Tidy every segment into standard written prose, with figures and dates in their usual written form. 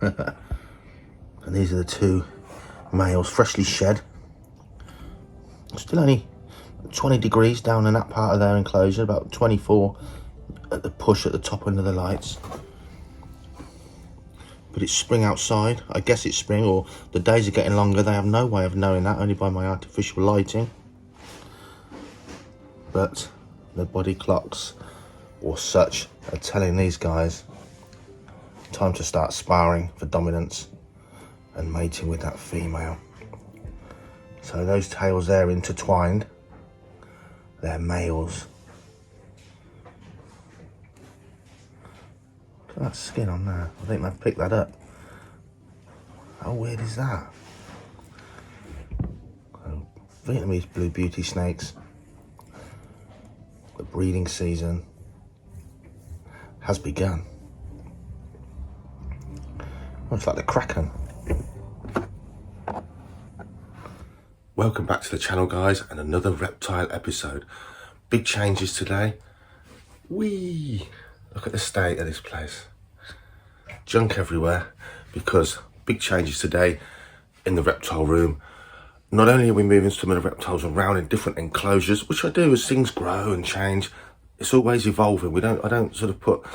And these are the two males, freshly shed. Still only 20 degrees down in that part of their enclosure, about 24 at the push at the top end of the lights. But it's spring outside. I guess it's spring, or the days are getting longer. They have no way of knowing that, only by my artificial lighting. But the body clocks or such are telling these guys time to start sparring for dominance and mating with that female. So those tails there intertwined, they're males. Look at that skin on there. I think they've picked that up. How weird is that? Vietnamese blue beauty snakes. The breeding season has begun. Looks like the Kraken. Welcome back to the channel, guys, and another reptile episode. Big changes today. Whee! Look at the state of this place. Junk everywhere, because big changes today in the reptile room. Not only are we moving some of the reptiles around in different enclosures, which I do as things grow and change. It's always evolving. I don't sort of put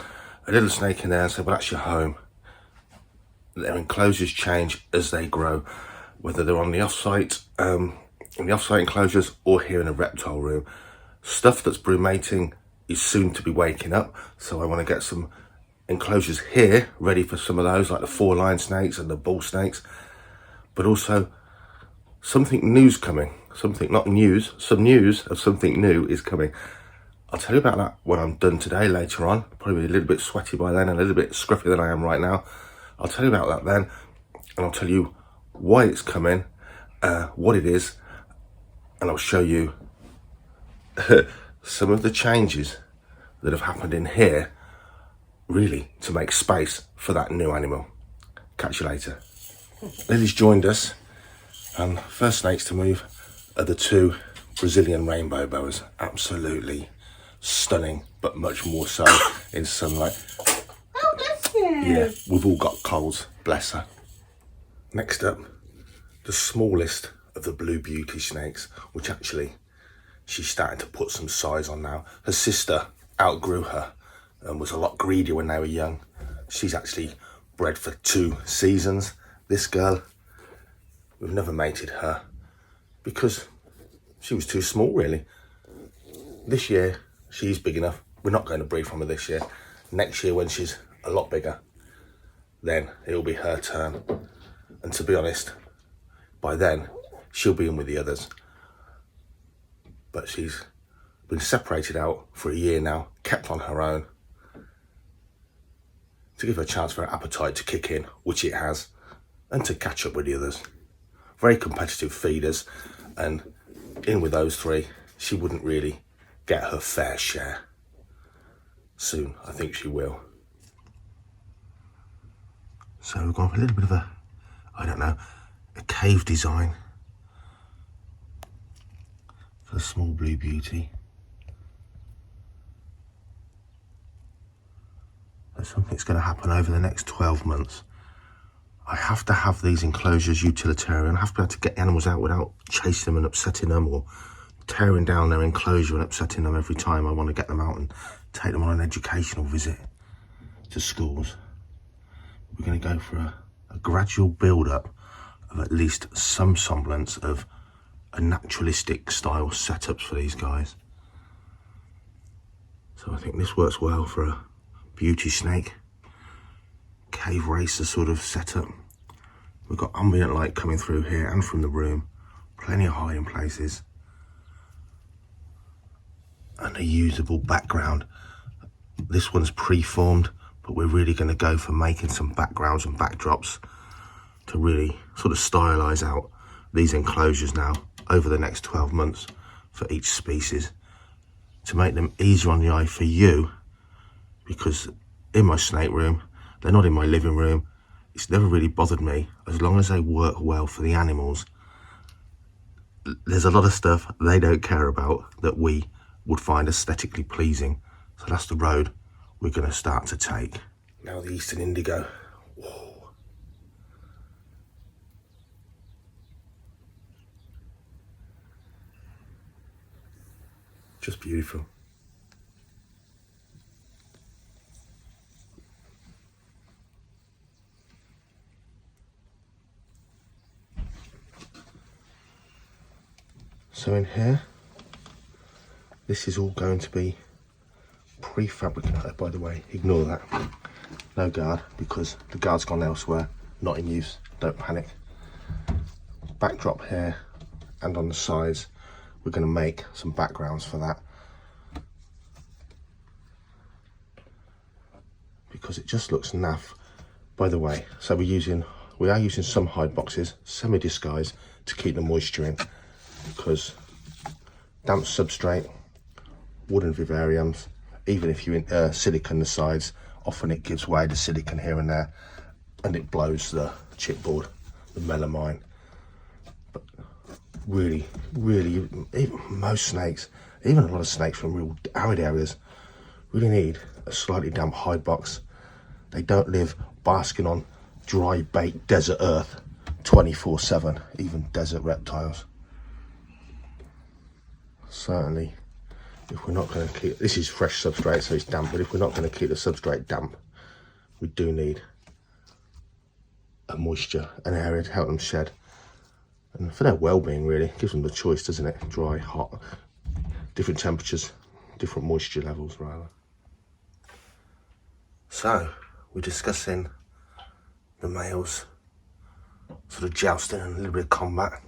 a little snake in there and say, well, that's your home. Their enclosures change as they grow, whether they're on the off-site, in the off-site enclosures, or here in a reptile room. Stuff that's brumating is soon to be waking up, so I want to get some enclosures here ready for some of those, like the four-line snakes and the bull snakes. But also something new's coming. Something, not news, some news of something new is coming. I'll tell you about that when I'm done today, later on. Probably a little bit sweaty by then, a little bit scruffy than I am right now. I'll tell you about that then, and I'll tell you why it's coming, what it is, and I'll show you some of the changes that have happened in here, really to make space for that new animal. Catch you later. Lily's joined us, and first snakes to move are the two Brazilian rainbow boas. Absolutely stunning, but much more so in sunlight. Oh, bless you. Yeah, we've all got colds, bless her. Next up, the smallest of the blue beauty snakes, which actually she's starting to put some size on now. Her sister outgrew her and was a lot greedier when they were young. She's actually bred for 2 seasons. This girl, we've never mated her because she was too small, really. This year, she's big enough. We're not going to breed from her this year. Next year, when she's a lot bigger, then it'll be her turn. And to be honest, by then, she'll be in with the others. But she's been separated out for a year now, kept on her own, to give her a chance for her appetite to kick in, which it has, and to catch up with the others. Very competitive feeders, and in with those 3, she wouldn't really get her fair share. Soon, I think she will. So we've gone for a little bit of a, I don't know, a cave design for the small blue beauty. But something's going to happen over the next 12 months. I have to have these enclosures utilitarian. I have to be able to get animals out without chasing them and upsetting them, or tearing down their enclosure and upsetting them every time I want to get them out and take them on an educational visit to schools. We're going to go for a gradual build-up of at least some semblance of a naturalistic style setups for these guys. So I think this works well for a beauty snake, cave racer sort of setup. We've got ambient light coming through here and from the room, plenty of hiding places, and a usable background. This one's pre-formed, but we're really going to go for making some backgrounds and backdrops to really sort of stylize out these enclosures now over the next 12 months for each species, to make them easier on the eye for you, because in my snake room, they're not in my living room. It's never really bothered me, as long as they work well for the animals. There's a lot of stuff they don't care about that we would find aesthetically pleasing. So that's the road we're going to start to take. Now the Eastern Indigo. Whoa. Just beautiful. So in here, this is all going to be prefabricated, by the way. Ignore that. No guard, because the guard's gone elsewhere, not in use. Don't panic. Backdrop here and on the sides, we're going to make some backgrounds for that, because it just looks naff. By the way, so we are using some hide boxes, semi-disguised, to keep the moisture in, because damp substrate, wooden vivariums, even if you silicone the sides, often it gives way to silicone here and there, and it blows the chipboard, the melamine. But really, even most snakes, even a lot of snakes from real arid areas, really need a slightly damp hide box. They don't live basking on dry, baked desert earth 24/7, even desert reptiles. Certainly, if we're not going to keep, this is fresh substrate, so it's damp, but if we're not going to keep the substrate damp, we do need a moisture, an area to help them shed. And for their well-being, really, it gives them the choice, doesn't it? Dry, hot, different temperatures, different moisture levels, rather. So, we're discussing the males sort of jousting and a little bit of combat.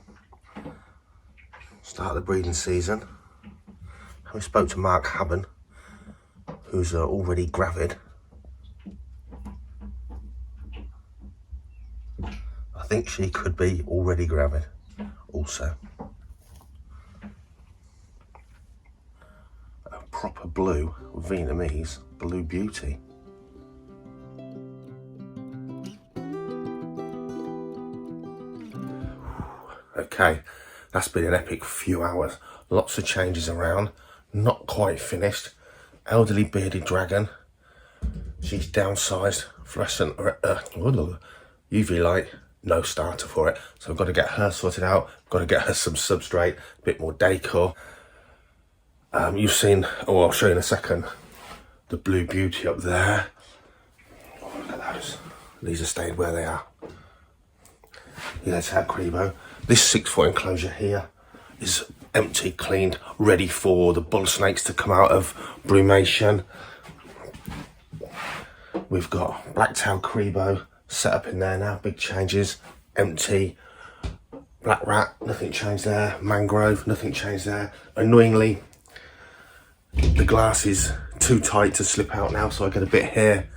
Start of the breeding season. We spoke to Mark Haben, who's already gravid. I think she could be already gravid also. A proper blue Vietnamese blue beauty. Okay, that's been an epic few hours. Lots of changes around. Not quite finished. Elderly bearded dragon. She's downsized. Fluorescent UV light. No starter for it. So I've got to get her sorted out. Got to get her some substrate. A bit more decor. You've seen, I'll show you in a second, the blue beauty up there. Oh, look at those. These are stayed where they are. Yeah, that's our Crebo. This 6-foot enclosure here is empty, cleaned, ready for the bull snakes to come out of brumation. We've got black-tailed Crebo set up in there now, big changes, empty. Black rat, nothing changed there. Mangrove, nothing changed there. Annoyingly, the glass is too tight to slip out now, so I get a bit here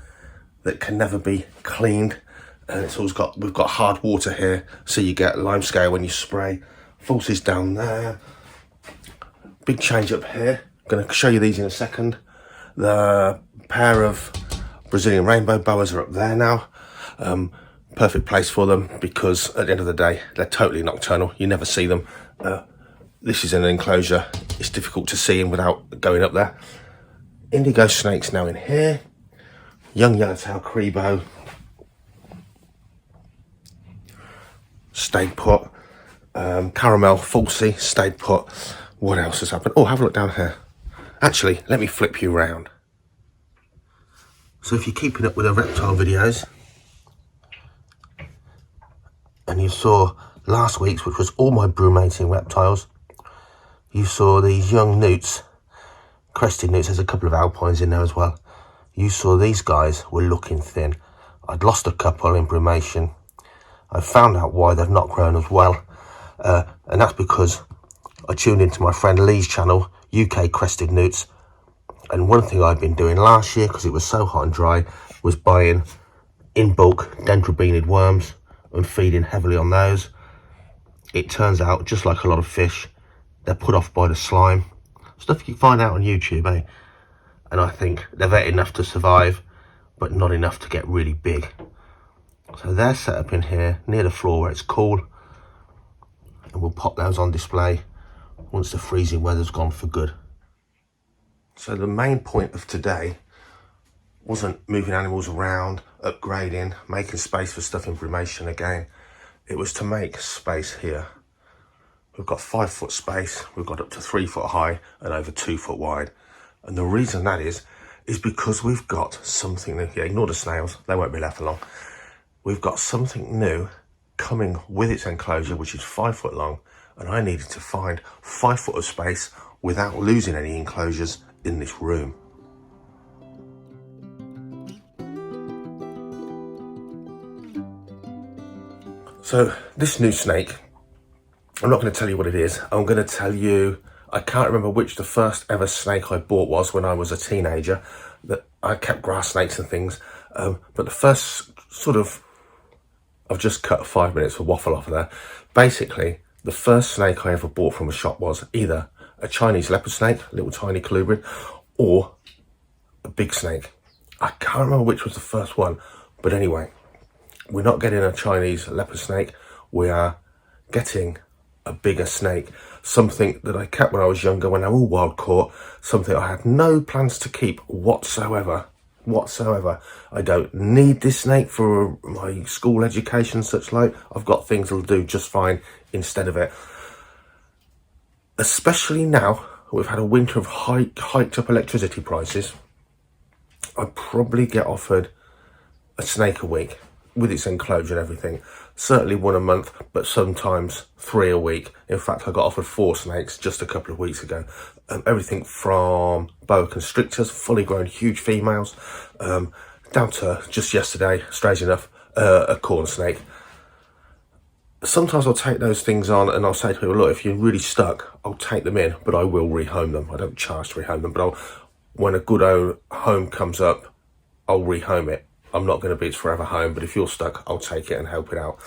that can never be cleaned. And it's always we've got hard water here, so you get lime scale when you spray. Falsies down there. Big change up here. I'm going to show you these in a second. The pair of Brazilian rainbow boas are up there now. Perfect place for them, because at the end of the day, they're totally nocturnal. You never see them. This is an enclosure. It's difficult to see them without going up there. Indigo snakes now in here. Young yellowtail Crebo. Stayed put. Caramel falsie stayed put. What else has happened? Oh, have a look down here. Actually, let me flip you round. So if you're keeping up with the reptile videos, and you saw last week's, which was all my brumating reptiles, you saw these young newts, crested newts. There's a couple of alpines in there as well. You saw these guys were looking thin. I'd lost a couple in brumation. I found out why they've not grown as well, and that's because I tuned into my friend Lee's channel, UK Crested Newts, and one thing I'd been doing last year, because it was so hot and dry, was buying in bulk dendrobenid worms and feeding heavily on those. It turns out, just like a lot of fish, they're put off by the slime. Stuff you find out on YouTube, eh? And I think they've ate enough to survive, but not enough to get really big. So they're set up in here, near the floor where it's cool. And we'll pop those on display once the freezing weather's gone for good. So the main point of today wasn't moving animals around, upgrading, making space for stuff in brumation again. It was to make space here We've got 5 foot space, we've got up to 3 foot high and over 2 foot wide. And the reason that is because we've got something new. Yeah, ignore the snails, they won't be left alone. We've got something new coming with its enclosure, which is 5 foot long, and I needed to find 5 foot of space without losing any enclosures in this room. So this new snake, I'm not going to tell you what it is. I'm going to tell you, I can't remember which the first ever snake I bought was when I was a teenager. That I kept grass snakes and things, but the first sort of, I've just cut 5 minutes for waffle off of there. Basically, the first snake I ever bought from a shop was either a Chinese leopard snake, little tiny colubrid, or a big snake. I can't remember which was the first one, but anyway, we're not getting a Chinese leopard snake. We are getting a bigger snake, something that I kept when I was younger, when they were all wild caught, something I had no plans to keep whatsoever. I don't need this snake for my school education and such like. I've got things that'll do just fine instead of it. Especially now, we've had a winter of hiked up electricity prices. I probably get offered a snake a week with its enclosure and everything. Certainly 1 a month, but sometimes 3 a week. In fact, I got offered 4 snakes just a couple of weeks ago. Everything from boa constrictors, fully grown huge females, down to just yesterday, strange enough, a corn snake. Sometimes I'll take those things on and I'll say to people, look, if you're really stuck, I'll take them in, but I will rehome them. I don't charge to rehome them, but when a good home comes up, I'll rehome it. I'm not going to be its forever home, but if you're stuck, I'll take it and help it out.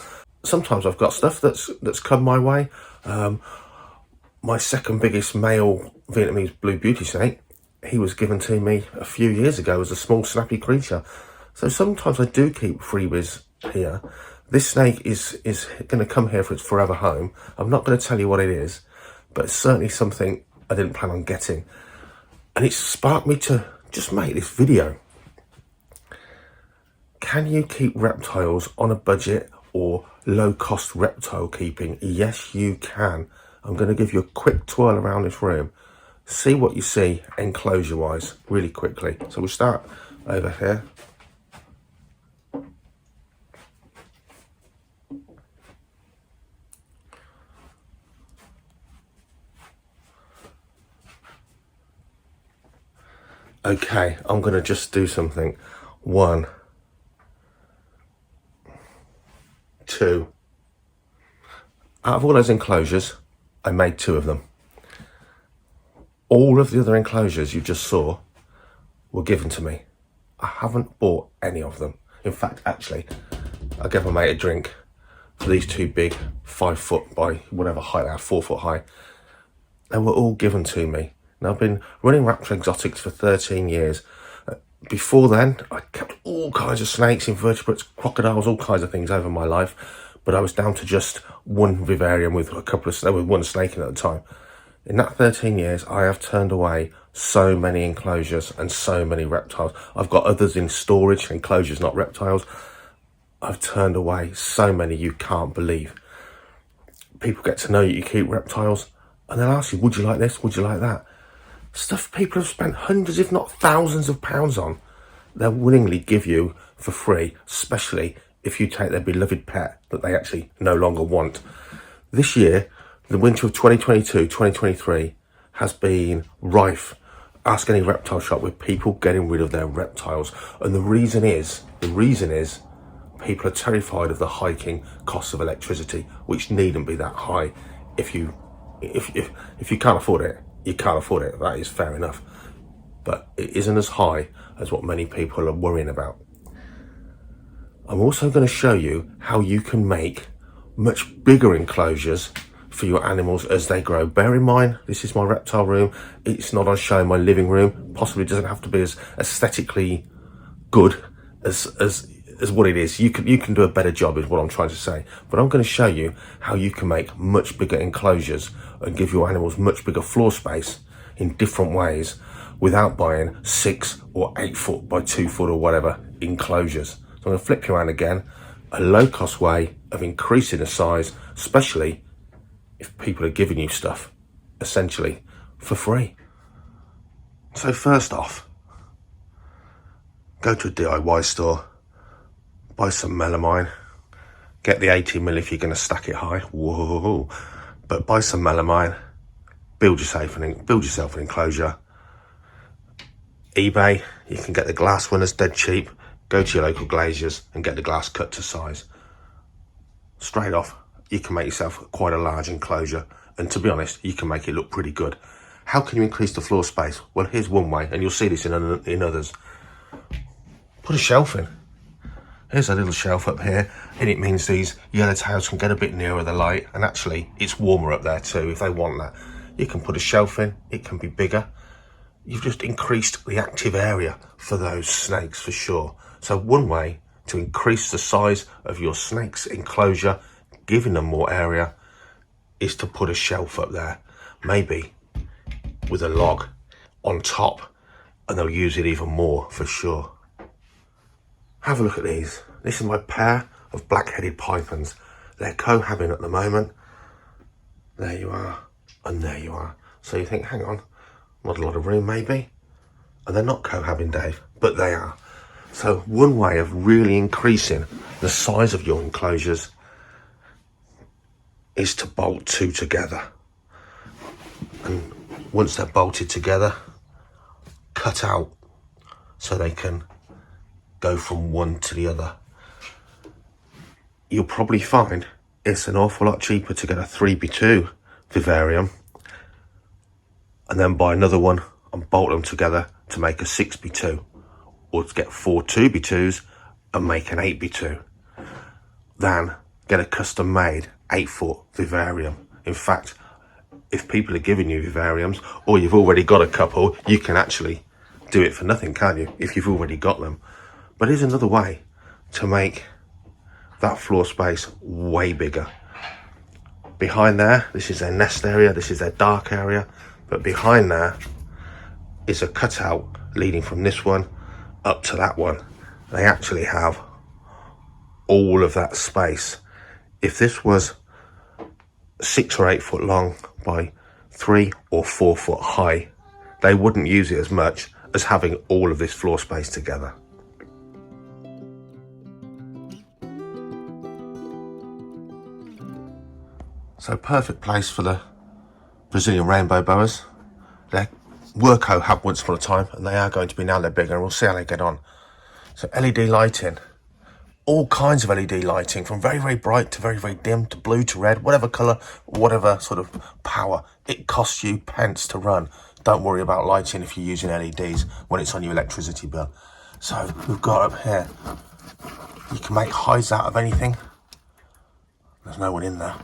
Sometimes I've got stuff that's come my way. My second biggest male Vietnamese blue beauty snake, he was given to me a few years ago as a small snappy creature. So sometimes I do keep freebies here. This snake is going to come here for its forever home. I'm not going to tell you what it is, but it's certainly something I didn't plan on getting. And it sparked me to just make this video. Can you keep reptiles on a budget or low-cost reptile keeping? Yes, you can. I'm going to give you a quick twirl around this room. See what you see enclosure-wise really quickly. So we'll start over here. Okay, I'm going to just do something. 1, 2. Out of all those enclosures, I made 2 of them. All of the other enclosures you just saw were given to me. I haven't bought any of them. In fact, actually, I gave my mate a drink for these 2 big 5 foot by whatever height they are, 4 foot high. They were all given to me. Now, I've been running Raptor Exotics for 13 years. Before then, I kept all kinds of snakes, invertebrates, crocodiles, all kinds of things over my life. But I was down to just 1 vivarium with with 1 snake in at the time. In that 13 years, I have turned away so many enclosures and so many reptiles. I've got others in storage, enclosures, not reptiles. I've turned away so many you can't believe. People get to know you keep reptiles and they'll ask you, would you like this? Would you like that? Stuff people have spent hundreds, if not thousands of pounds on, they'll willingly give you for free, especially if you take their beloved pet that they actually no longer want. This year, the winter of 2022-2023 has been rife. Ask any reptile shop with people getting rid of their reptiles. And the reason is people are terrified of the hiking costs of electricity, which needn't be that high. If you can't afford it, you can't afford it. That is fair enough. But it isn't as high as what many people are worrying about. I'm also going to show you how you can make much bigger enclosures for your animals as they grow. Bear in mind, this is my reptile room. It's not on show in my living room. Possibly doesn't have to be as aesthetically good as what it is. You can do a better job is what I'm trying to say. But I'm going to show you how you can make much bigger enclosures and give your animals much bigger floor space in different ways without buying 6 or 8 foot by 2 foot or whatever enclosures. So I'm going to flip you around again. A low cost way of increasing the size, especially if people are giving you stuff essentially for free. So first off, go to a DIY store, buy some melamine, get the 80mm if you're going to stack it high, whoa, but buy some melamine, build yourself an enclosure. eBay, you can get the glass one, it's dead cheap. Go to your local glaziers and get the glass cut to size. Straight off, you can make yourself quite a large enclosure, and to be honest, you can make it look pretty good. How can you increase the floor space? Well, here's one way, and you'll see this in others. Put a shelf in. Here's a little shelf up here, and it means these yellowtails can get a bit nearer the light, and actually it's warmer up there too if they want that. You can put a shelf in, it can be bigger. You've just increased the active area for those snakes for sure. So one way to increase the size of your snake's enclosure, giving them more area, is to put a shelf up there, maybe with a log on top, and they'll use it even more for sure. Have a look at these. This is my pair of black-headed pythons. They're cohabiting at the moment. There you are, and there you are. So you think, hang on, not a lot of room maybe? And they're not cohabiting, Dave, but they are. So one way of really increasing the size of your enclosures is to bolt two together. And once they're bolted together, cut out so they can go from one to the other. You'll probably find it's an awful lot cheaper to get a 3x2 vivarium and then buy another one and bolt them together to make a 6x2, or to get 4 2x2s and make an 8x2, than get a custom made 8-foot vivarium. In fact, if people are giving you vivariums, or you've already got a couple, you can actually do it for nothing, can't you, if you've already got them. But here's another way to make that floor space way bigger. Behind there, this is their nest area, this is their dark area, but behind there is a cutout leading from this one up to that one. They actually have all of that space. If this was 6 or 8 foot long by 3 or 4 foot high, they wouldn't use it as much as having all of this floor space together. So perfect place for the Brazilian rainbow boas. They were cohab once upon a time, and they are going to be now they're bigger, and we'll see how they get on. So LED lighting, all kinds of LED lighting, from very, very bright to very, very dim, to blue to red, whatever colour, whatever sort of power. It costs you pence to run. Don't worry about lighting if you're using LEDs when it's on your electricity bill. So we've got up here, you can make hides out of anything. There's no one in there.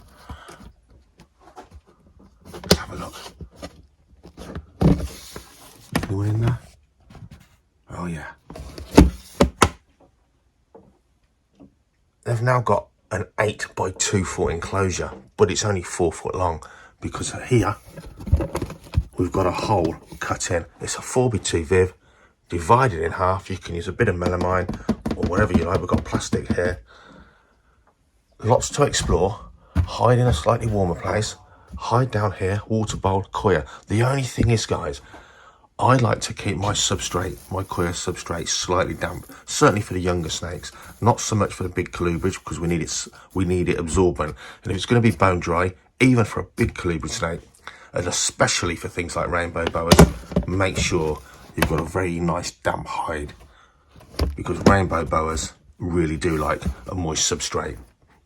Let's have a look. Anyone in there? Oh yeah. They've now got an 8 by 2 foot enclosure, but it's only 4 foot long, because here we've got a hole cut in. It's a 4x2 viv, divided in half. You can use a bit of melamine or whatever you like. We've got plastic here. Lots to explore. Hide in a slightly warmer place. Hide down here, water bowl, coir. The only thing is, guys, I like to keep my substrate, my coir substrate, slightly damp. Certainly for the younger snakes, not so much for the big colubrid, because we need it absorbent. And if it's going to be bone dry, even for a big colubrid snake, and especially for things like rainbow boas, make sure you've got a very nice damp hide, because rainbow boas really do like a moist substrate.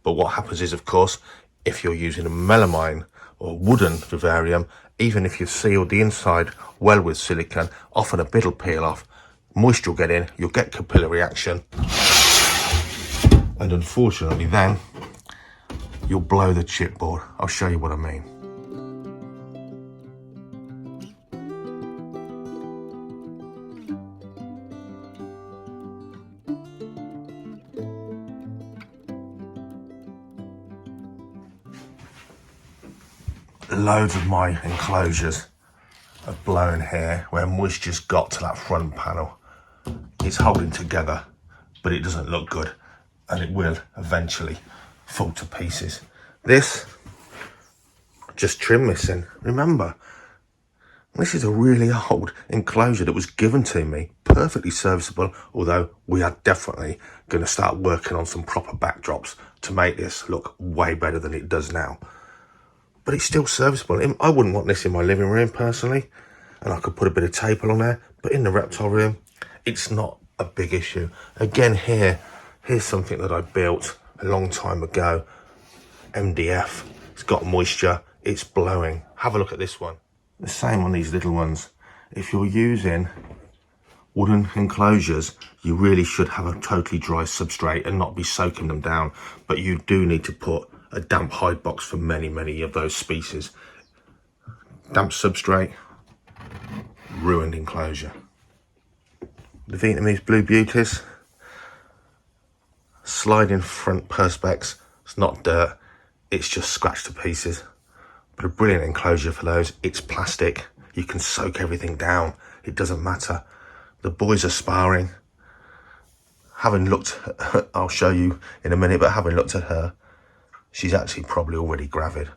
But what happens is, of course, if you're using a melamine or wooden vivarium, even if you've sealed the inside well with silicone, often a bit will peel off, moisture will get in, you'll get capillary action, and unfortunately then you'll blow the chipboard. I'll show you what I mean. Loads of my enclosures have blown here where moisture's got to that front panel. It's holding together, but it doesn't look good, and it will eventually fall to pieces. This just trim missing. Remember, this is a really old enclosure that was given to me, perfectly serviceable, although we are definitely going to start working on some proper backdrops to make this look way better than it does now. But it's still serviceable. I wouldn't want this in my living room personally, and I could put a bit of tape along there, but in the reptile room, it's not a big issue. Again, here's something that I built a long time ago. MDF, it's got moisture, it's blowing. Have a look at this one. The same on these little ones. If you're using wooden enclosures, you really should have a totally dry substrate and not be soaking them down. But you do need to put a damp hide box for many of those species. Damp substrate, ruined enclosure. The Vietnamese Blue Beauties, sliding front perspex. It's not dirt, it's just scratched to pieces. But a brilliant enclosure for those. It's plastic, you can soak everything down, it doesn't matter. The boys are sparring. Having looked, I'll show you in a minute, but having looked at her, she's actually probably already gravid.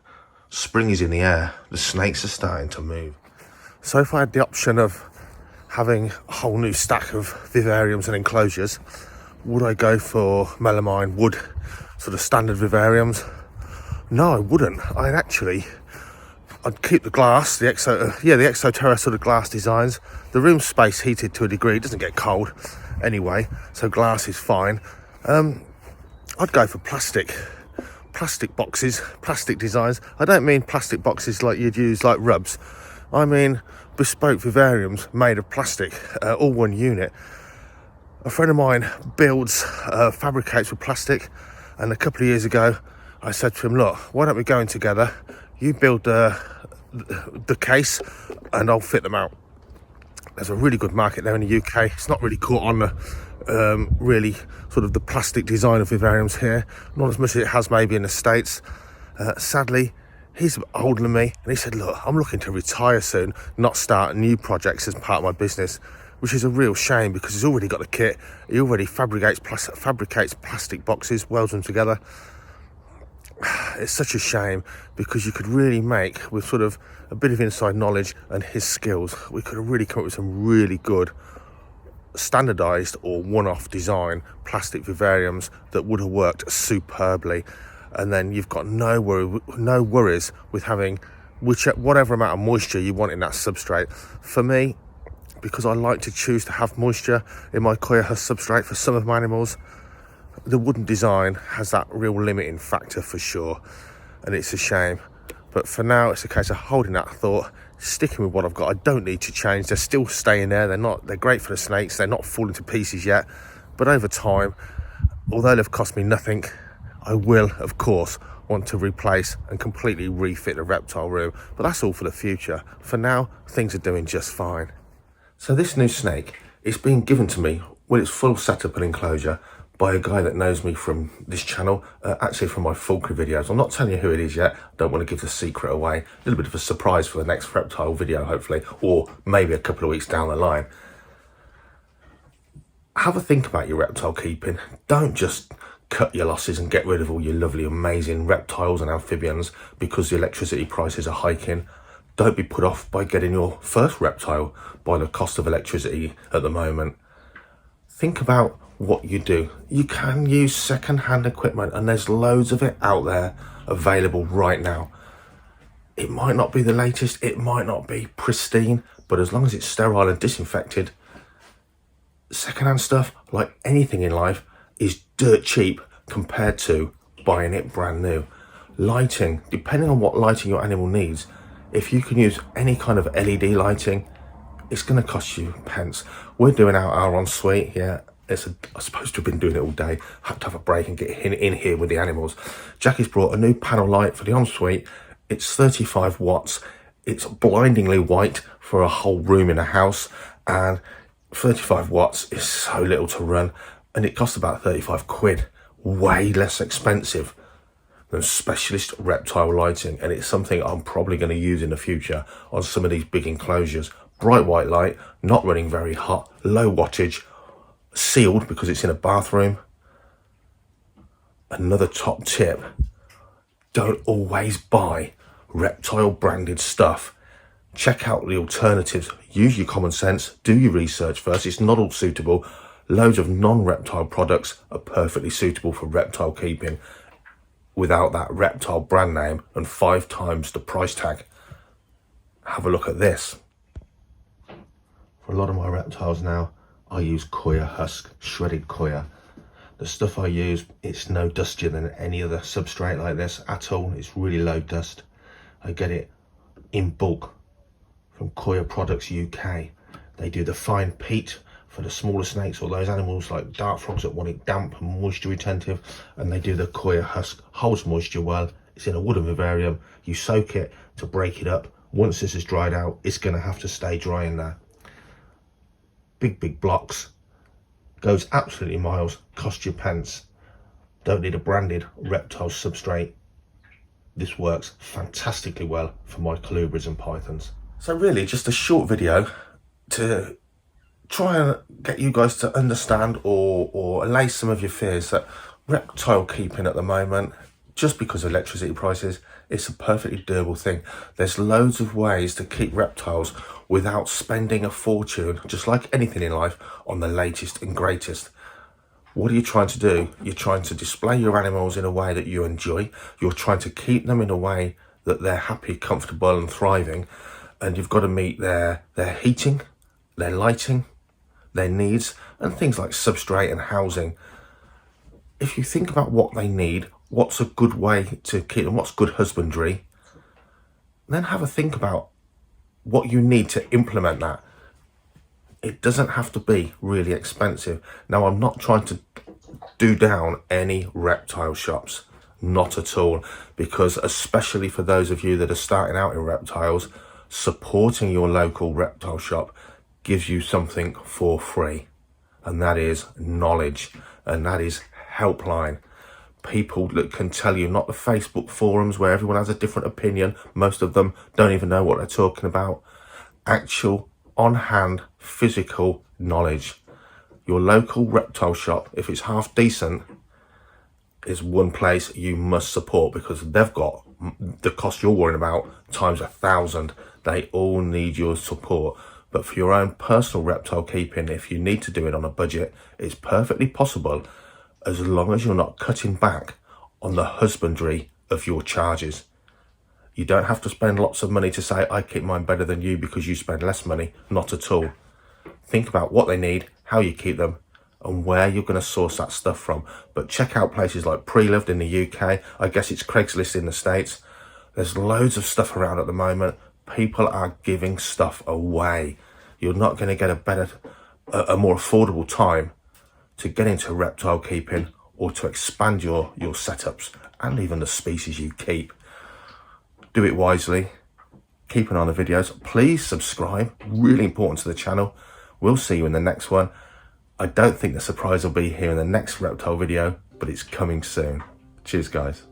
Spring is in the air, the snakes are starting to move. So if I had the option of having a whole new stack of vivariums and enclosures, would I go for melamine wood, sort of standard vivariums? No, I wouldn't. I'd keep the glass, the Exoterra sort of glass designs. The room's space heated to a degree, it doesn't get cold anyway, so glass is fine. I'd go for plastic boxes, plastic designs. I don't mean plastic boxes like you'd use like rubs. I mean bespoke vivariums made of plastic, all one unit. A friend of mine fabricates with plastic, and a couple of years ago I said to him, look, why don't we go in together? You build the case and I'll fit them out. There's a really good market there in the UK. It's not really caught on the really sort of the plastic design of vivariums here, not as much as it has maybe in the States. Sadly, he's older than me, and he said, look, I'm looking to retire soon, not start new projects as part of my business, which is a real shame because he's already got the kit. He already fabricates plastic boxes, welds them together. It's such a shame because you could really make, with sort of a bit of inside knowledge and his skills, we could have really come up with some really good standardized or one-off design plastic vivariums that would have worked superbly. And then you've got no worries with having whatever amount of moisture you want in that substrate. For me, because I like to choose to have moisture in my Koya husk substrate for some of my animals, the wooden design has that real limiting factor for sure, and it's a shame. But for now, it's a case of holding that thought, sticking with what I've got. I don't need to change. They're still staying there. They're great for the snakes. They're not falling to pieces yet. But over time, although they've cost me nothing, I will, of course, want to replace and completely refit the reptile room. But that's all for the future. For now, things are doing just fine. So this new snake is being given to me with its full setup and enclosure by a guy that knows me from this channel, actually from my Fulcry videos. I'm not telling you who it is yet. I don't want to give the secret away. A little bit of a surprise for the next reptile video, hopefully, or maybe a couple of weeks down the line. Have a think about your reptile keeping. Don't just cut your losses and get rid of all your lovely, amazing reptiles and amphibians because the electricity prices are hiking. Don't be put off by getting your first reptile by the cost of electricity at the moment. Think about what you do. You can use second-hand equipment, and there's loads of it out there available right now. It might not be the latest, it might not be pristine, but as long as it's sterile and disinfected, second-hand stuff, like anything in life, is dirt cheap compared to buying it brand new. Lighting, depending on what lighting your animal needs, if you can use any kind of LED lighting, it's going to cost you pence. We're doing our ensuite, yeah. I'm supposed to have been doing it all day. Had to have a break and get in here with the animals. Jackie's brought a new panel light for the ensuite. It's 35 watts. It's blindingly white for a whole room in a house. And 35 watts is so little to run. And it costs about 35 quid. Way less expensive than specialist reptile lighting. And it's something I'm probably going to use in the future on some of these big enclosures. Bright white light, not running very hot, low wattage, sealed because it's in a bathroom. Another top tip, don't always buy Reptile branded stuff. Check out the alternatives. Use your common sense. Do your research first. It's not all suitable. Loads of non-reptile products are perfectly suitable for reptile keeping without that reptile brand name and 5 times the price tag. Have a look at this. For a lot of my reptiles now, I use coir husk, shredded coir. The stuff I use, it's no dustier than any other substrate like this at all. It's really low dust. I get it in bulk from Coir Products UK. They do the fine peat for the smaller snakes or those animals like dart frogs that want it damp and moisture retentive, and they do the coir husk, holds moisture well. It's in a wooden vivarium. You soak it to break it up. Once this is dried out, it's going to have to stay dry in there. Big blocks, goes absolutely miles, cost you pence. Don't need a branded reptile substrate. This works fantastically well for my colubrids and pythons. So really just a short video to try and get you guys to understand or allay some of your fears that reptile keeping at the moment, just because of electricity prices, it's a perfectly doable thing. There's loads of ways to keep reptiles without spending a fortune, just like anything in life, on the latest and greatest. What are you trying to do? You're trying to display your animals in a way that you enjoy. You're trying to keep them in a way that they're happy, comfortable and thriving. And you've got to meet their heating, their lighting, their needs, and things like substrate and housing. If you think about what they need, what's a good way to keep them, what's good husbandry, then have a think about what you need to implement that. It doesn't have to be really expensive. Now, I'm not trying to do down any reptile shops, not at all, because especially for those of you that are starting out in reptiles, supporting your local reptile shop gives you something for free, and that is knowledge, and that is helpline. People that can tell you, not the Facebook forums where everyone has a different opinion. Most of them don't even know what they're talking about. Actual on-hand physical knowledge. Your local reptile shop, if it's half decent, is one place you must support, because they've got the cost you're worrying about times 1,000. They all need your support. But for your own personal reptile keeping, if you need to do it on a budget, it's perfectly possible, as long as you're not cutting back on the husbandry of your charges. You don't have to spend lots of money to say, I keep mine better than you because you spend less money. Not at all. Think about what they need, how you keep them, and where you're going to source that stuff from. But check out places like Pre-Loved in the UK. I guess it's Craigslist in the States. There's loads of stuff around at the moment. People are giving stuff away. You're not going to get a more affordable time to get into reptile keeping or to expand your setups and even the species you keep. Do it wisely. Keep an eye on the videos. Please subscribe. Really important to the channel. We'll see you in the next one. I don't think the surprise will be here in the next reptile video, but it's coming soon. Cheers, guys.